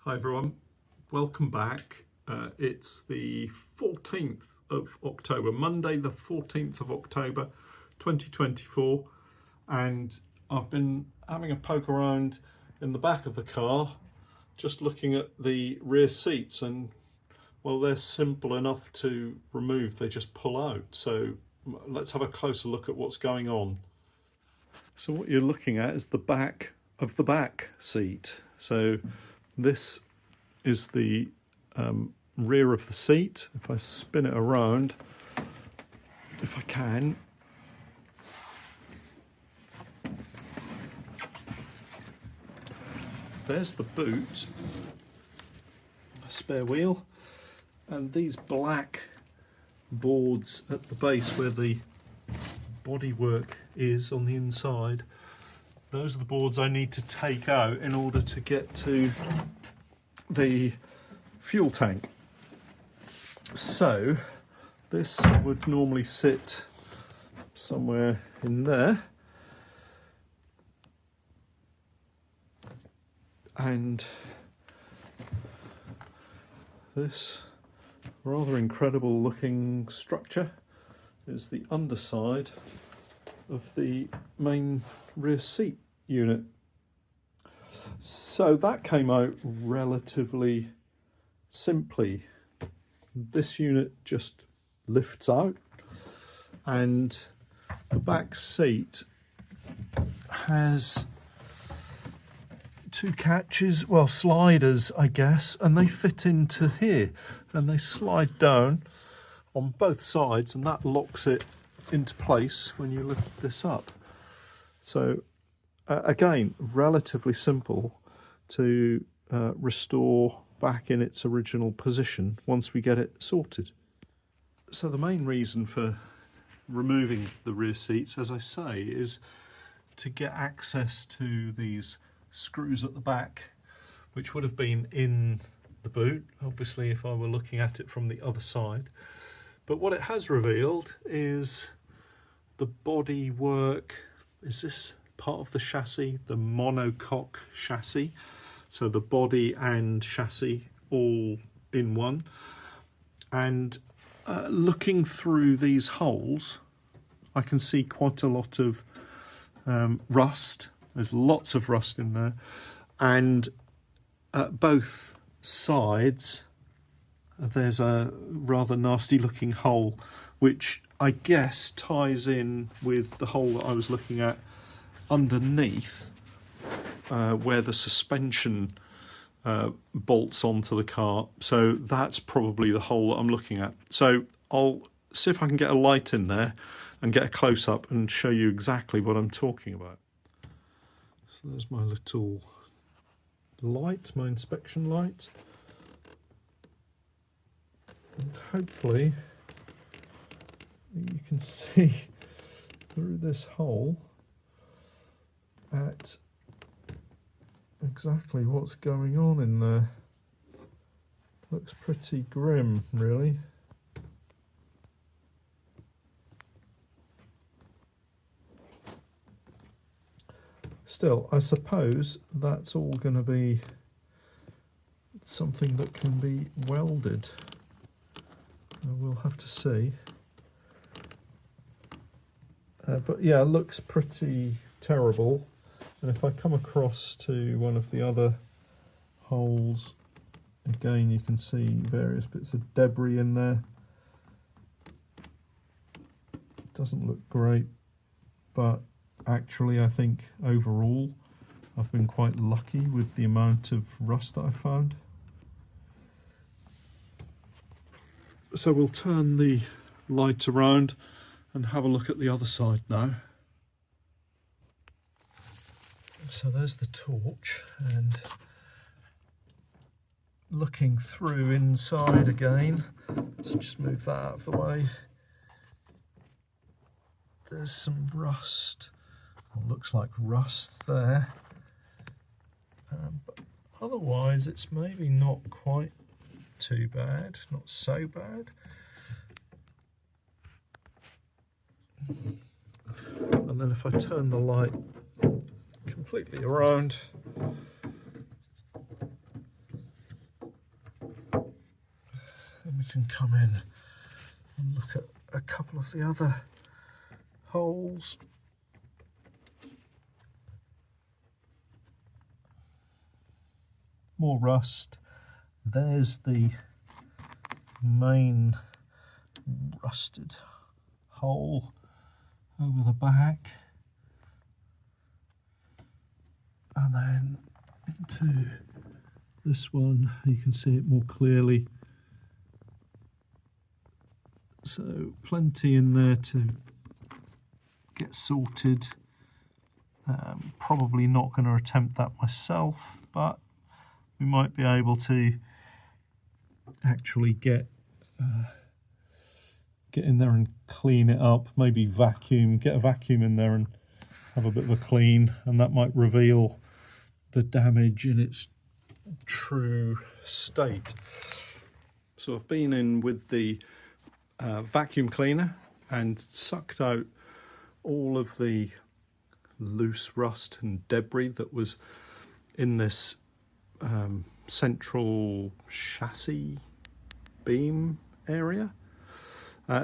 Hi everyone, welcome back. It's the 14th of October, Monday the 14th of October 2024, and I've been having a poke around in the back of the car just looking at the rear seats, and well, they're simple enough to remove, they just pull out. So let's have a closer look at what's going on. So what you're looking at is the back of the back seat. So this is the rear of the seat. If I spin it around, if I can, there's the boot, a spare wheel, and these black boards at the base where the bodywork is on the inside. Those are the boards I need to take out in order to get to the fuel tank. So this would normally sit somewhere in there, and this rather incredible looking structure is the underside of the main rear seat unit. So that came out relatively simply. This unit just lifts out, and the back seat has two catches, well, sliders I guess, and they fit into here and they slide down on both sides, and that locks it into place when you lift this up. So again, relatively simple to restore back in its original position once we get it sorted. So the main reason for removing the rear seats, as I say, is to get access to these screws at the back, which would have been in the boot, obviously, if I were looking at it from the other side. But what it has revealed is the body work. Is this part of the chassis, the monocoque chassis? So the body and chassis all in one. And looking through these holes, I can see quite a lot of rust. There's lots of rust in there. And at both sides, there's a rather nasty looking hole, which I guess ties in with the hole that I was looking at underneath, where the suspension bolts onto the car. So that's probably the hole that I'm looking at. So I'll see if I can get a light in there and get a close-up and show you exactly what I'm talking about. So there's my little light, my inspection light. And hopefully you can see through this hole at exactly what's going on in there. Looks pretty grim, really. Still, I suppose that's all going to be something that can be welded. We'll have to see. But yeah, it looks pretty terrible. And if I come across to one of the other holes, again you can see various bits of debris in there. Doesn't look great, but actually I think overall I've been quite lucky with the amount of rust that I found. So we'll turn the light around and have a look at the other side now. So there's the torch, and looking through inside again, let's just move that out of the way. There's some rust, or looks like rust there, but otherwise it's maybe not quite too bad, not so bad. And then if I turn the light completely around, can come in and look at a couple of the other holes. More rust. There's the main rusted hole over the back, and then into this one you can see it more clearly. So plenty in there to get sorted. Probably not going to attempt that myself, but we might be able to actually get in there and clean it up. Maybe get a vacuum in there and have a bit of a clean, and that might reveal the damage in its true state. So I've been in with the vacuum cleaner and sucked out all of the loose rust and debris that was in this central chassis beam area.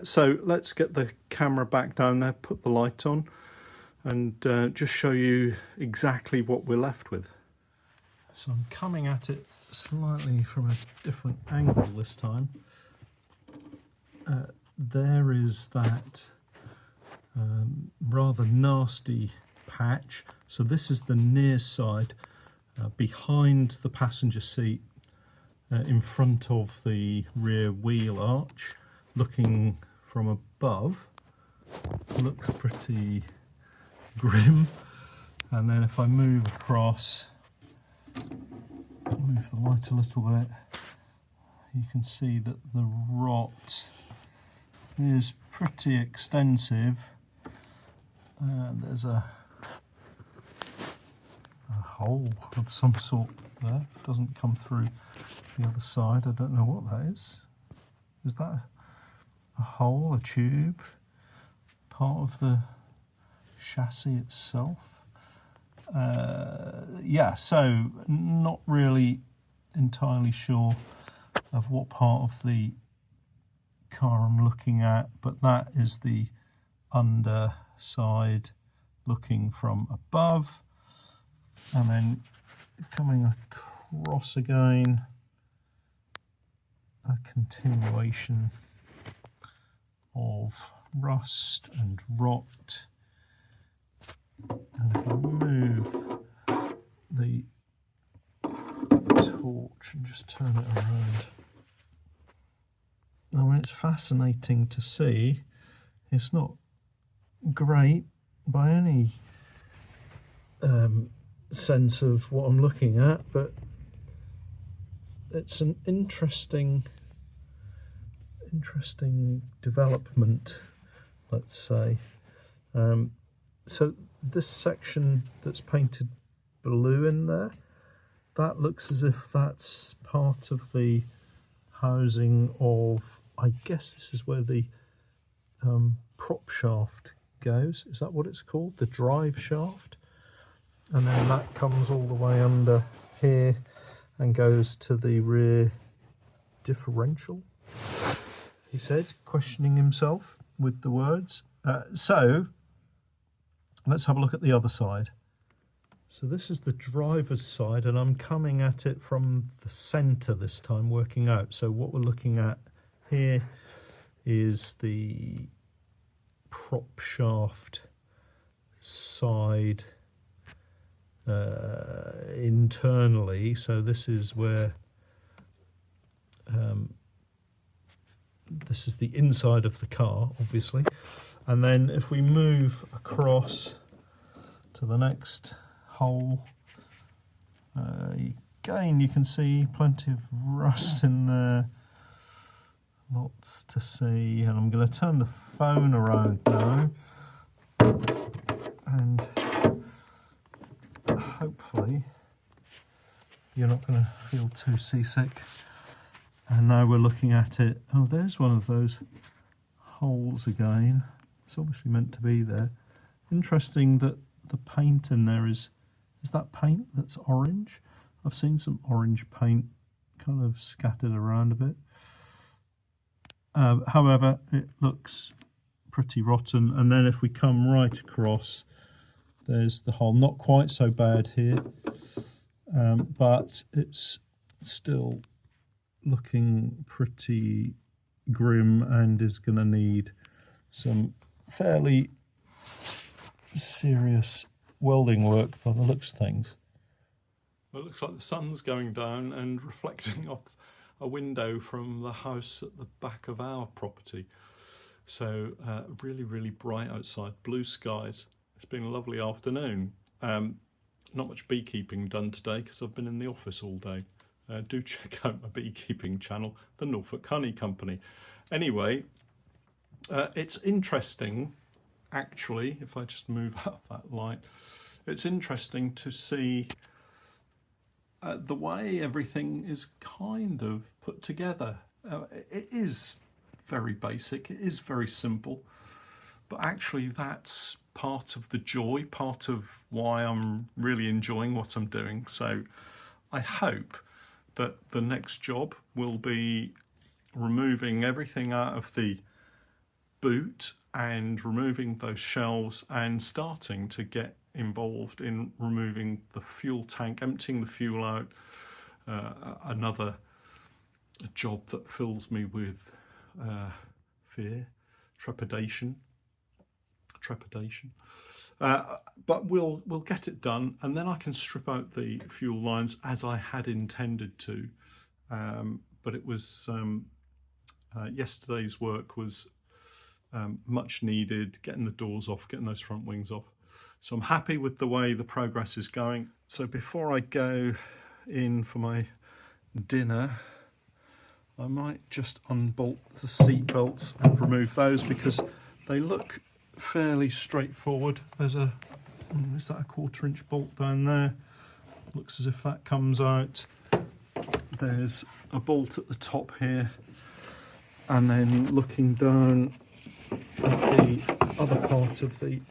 So let's get the camera back down there, put the light on, and just show you exactly what we're left with. So I'm coming at it slightly from a different angle this time. There is that rather nasty patch. So this is the near side, behind the passenger seat, in front of the rear wheel arch, looking from above. Looks pretty grim. And then if I move across, move the light a little bit, you can see that the rot is pretty extensive. There's a hole of some sort there. It doesn't come through the other side. I don't know what that is. Is that a hole, a tube, part of the chassis itself? Yeah, so not really entirely sure of what part of the car I'm looking at, but that is the underside looking from above, and then coming across again, a continuation of rust and rot. And if I move the torch and just turn it around, I mean, it's fascinating to see. It's not great by any sense of what I'm looking at, but it's an interesting development, let's say. So this section that's painted blue in there, that looks as if that's part of the housing of, I guess this is where the prop shaft goes. Is that what it's called? The drive shaft? And then that comes all the way under here and goes to the rear differential, he said, questioning himself with the words. So let's have a look at the other side. So this is the driver's side, and I'm coming at it from the centre this time, working out. So what we're looking at here is the prop shaft side internally. So this is where this is the inside of the car, obviously. And then if we move across to the next hole, again you can see plenty of rust in there, lots to see. And I'm going to turn the phone around now, and hopefully you're not going to feel too seasick. And now we're looking at it. Oh, there's one of those holes again. It's obviously meant to be there. Interesting that the paint in there is that paint that's orange? I've seen some orange paint kind of scattered around a bit. However, it looks pretty rotten. And then if we come right across, there's the hole. Not quite so bad here, but it's still looking pretty grim and is going to need some fairly serious welding work by the looks of things. Well, it looks like the sun's going down and reflecting off a window from the house at the back of our property. So really, really bright outside, blue skies. It's been a lovely afternoon. Not much beekeeping done today because I've been in the office all day. Do check out my beekeeping channel, the Norfolk Honey Company. Anyway, it's interesting, actually, if I just move up that light, it's interesting to see the way everything is kind of put together. It is very basic, it is very simple, but actually that's part of the joy, part of why I'm really enjoying what I'm doing. So I hope that the next job will be removing everything out of the boot and removing those shelves and starting to get involved in removing the fuel tank, emptying the fuel out. Another job that fills me with fear, trepidation. But we'll get it done, and then I can strip out the fuel lines as I had intended to. But it was yesterday's work was much needed, getting the doors off, getting those front wings off. So I'm happy with the way the progress is going. So before I go in for my dinner, I might just unbolt the seat belts and remove those because they look fairly straightforward. There's a, is that a 1/4 inch bolt down there? Looks as if that comes out. There's a bolt at the top here, and then looking down at the other part of the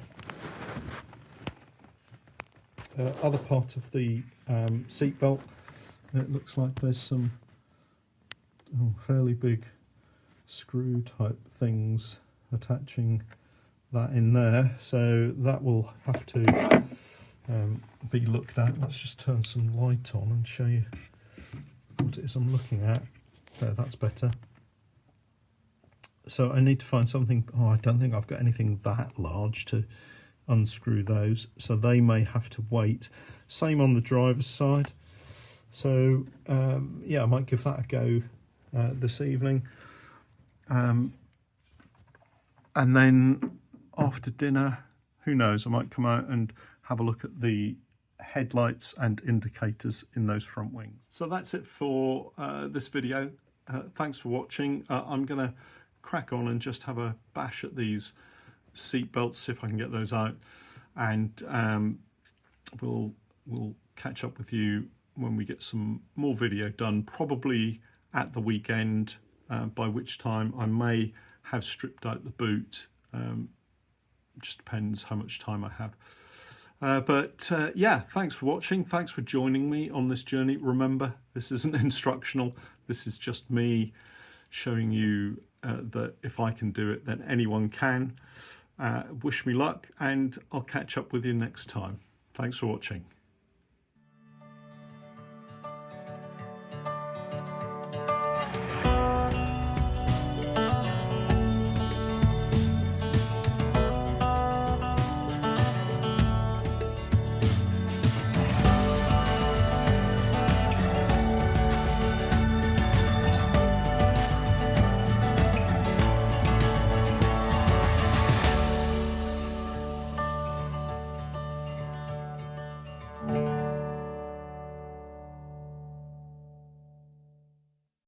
seat belt, it looks like there's some fairly big screw type things attaching that in there, so that will have to be looked at. Let's just turn some light on and show you what it is I'm looking at. There, that's better. So I need to find something. I don't think I've got anything that large to unscrew those, so they may have to wait. Same on the driver's side. So yeah, I might give that a go this evening, and then after dinner, who knows, I might come out and have a look at the headlights and indicators in those front wings. So that's it for this video. Thanks for watching. I'm gonna crack on and just have a bash at these seat belts, see if I can get those out, and we'll catch up with you when we get some more video done, probably at the weekend, by which time I may have stripped out the boot. Just depends how much time I have. But yeah, thanks for watching. Thanks for joining me on this journey. Remember, this isn't instructional. This is just me showing you that if I can do it, then anyone can. Wish me luck, and I'll catch up with you next time. Thanks for watching.